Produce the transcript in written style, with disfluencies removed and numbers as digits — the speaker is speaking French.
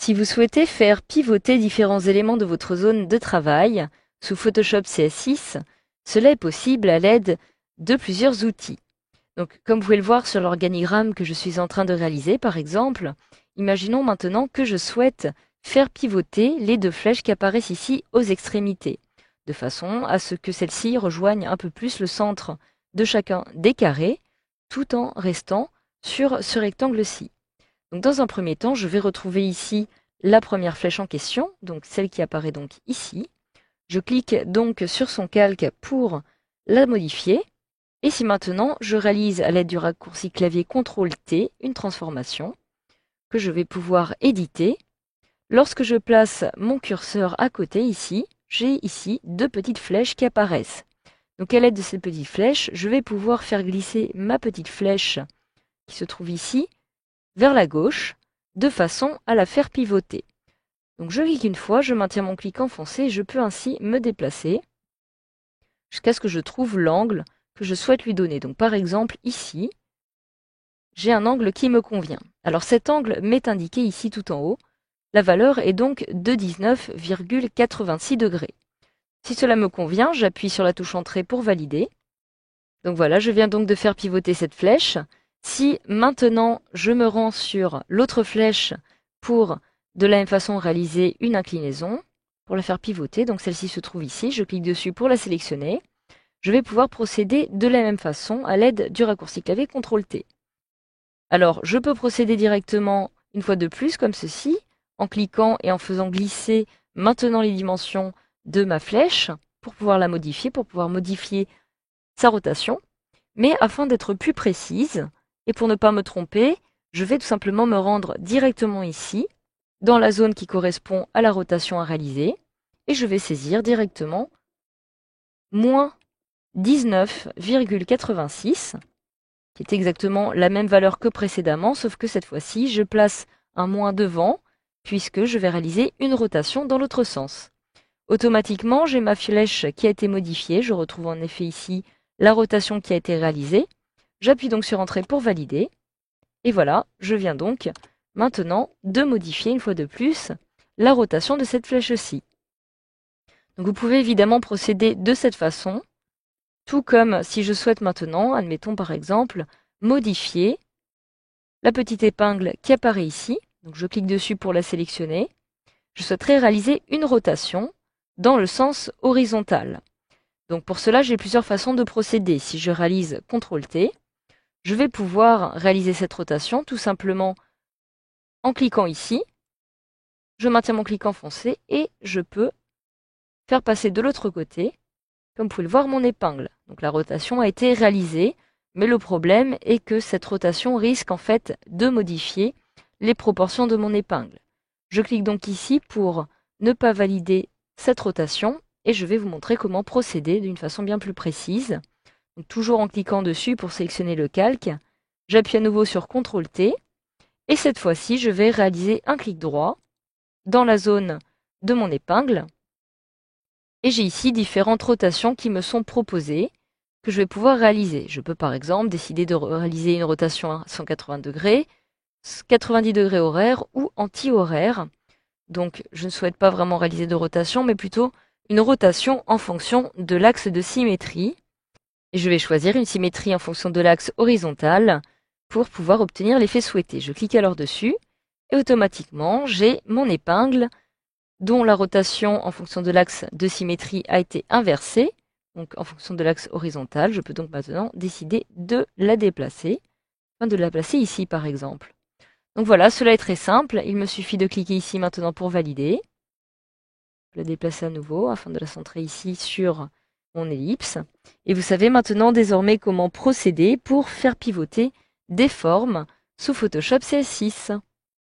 Si vous souhaitez faire pivoter différents éléments de votre zone de travail sous Photoshop CS6, cela est possible à l'aide de plusieurs outils. Donc, comme vous pouvez le voir sur l'organigramme que je suis en train de réaliser, par exemple, imaginons maintenant que je souhaite faire pivoter les deux flèches qui apparaissent ici aux extrémités, de façon à ce que celles-ci rejoignent un peu plus le centre de chacun des carrés, tout en restant sur ce rectangle-ci. Donc, dans un premier temps, je vais retrouver ici la première flèche en question, donc celle qui apparaît donc ici. Je clique donc sur son calque pour la modifier. Et si maintenant je réalise à l'aide du raccourci clavier CTRL-T une transformation que je vais pouvoir éditer, lorsque je place mon curseur à côté ici, j'ai ici deux petites flèches qui apparaissent. Donc à l'aide de ces petites flèches, je vais pouvoir faire glisser ma petite flèche qui se trouve ici vers la gauche de façon à la faire pivoter. Donc je clique une fois, je maintiens mon clic enfoncé et je peux ainsi me déplacer jusqu'à ce que je trouve l'angle que je souhaite lui donner. Donc par exemple ici, j'ai un angle qui me convient. Alors cet angle m'est indiqué ici tout en haut. La valeur est donc de 19,86 degrés. Si cela me convient, j'appuie sur la touche Entrée pour valider. Donc voilà, je viens donc de faire pivoter cette flèche. Si maintenant je me rends sur l'autre flèche pour de la même façon réaliser une inclinaison, pour la faire pivoter, donc celle-ci se trouve ici, je clique dessus pour la sélectionner. Je vais pouvoir procéder de la même façon à l'aide du raccourci clavier CTRL-T. Alors, je peux procéder directement une fois de plus comme ceci, en cliquant et en faisant glisser maintenant les dimensions de ma flèche pour pouvoir la modifier, pour pouvoir modifier sa rotation. Mais afin d'être plus précise et pour ne pas me tromper, je vais tout simplement me rendre directement ici, dans la zone qui correspond à la rotation à réaliser, et je vais saisir directement moins 19,86, qui est exactement la même valeur que précédemment, sauf que cette fois-ci, je place un moins devant, puisque je vais réaliser une rotation dans l'autre sens. Automatiquement, j'ai ma flèche qui a été modifiée. Je retrouve en effet ici la rotation qui a été réalisée. J'appuie donc sur Entrée pour valider. Et voilà, je viens donc maintenant de modifier une fois de plus la rotation de cette flèche-ci. Donc vous pouvez évidemment procéder de cette façon. Tout comme si je souhaite maintenant, admettons par exemple, modifier la petite épingle qui apparaît ici. Donc je clique dessus pour la sélectionner. Je souhaiterais réaliser une rotation dans le sens horizontal. Donc pour cela, j'ai plusieurs façons de procéder. Si je réalise CTRL-T, je vais pouvoir réaliser cette rotation tout simplement en cliquant ici. Je maintiens mon clic enfoncé et je peux faire passer de l'autre côté, comme vous pouvez le voir, mon épingle. Donc la rotation a été réalisée, mais le problème est que cette rotation risque en fait de modifier les proportions de mon épingle. Je clique donc ici pour ne pas valider cette rotation et je vais vous montrer comment procéder d'une façon bien plus précise. Donc, toujours en cliquant dessus pour sélectionner le calque, j'appuie à nouveau sur CTRL-T et cette fois-ci je vais réaliser un clic droit dans la zone de mon épingle. Et j'ai ici différentes rotations qui me sont proposées que je vais pouvoir réaliser. Je peux par exemple décider de réaliser une rotation à 180 degrés, 90 degrés horaires ou anti-horaire. Donc je ne souhaite pas vraiment réaliser de rotation, mais plutôt une rotation en fonction de l'axe de symétrie. Et je vais choisir une symétrie en fonction de l'axe horizontal pour pouvoir obtenir l'effet souhaité. Je clique alors dessus et automatiquement j'ai mon épingle dont la rotation en fonction de l'axe de symétrie a été inversée, donc en fonction de l'axe horizontal. Je peux donc maintenant décider de la déplacer, enfin de la placer ici par exemple. Donc voilà, cela est très simple. Il me suffit de cliquer ici maintenant pour valider. Je la déplace à nouveau afin de la centrer ici sur mon ellipse. Et vous savez maintenant désormais comment procéder pour faire pivoter des formes sous Photoshop CS6.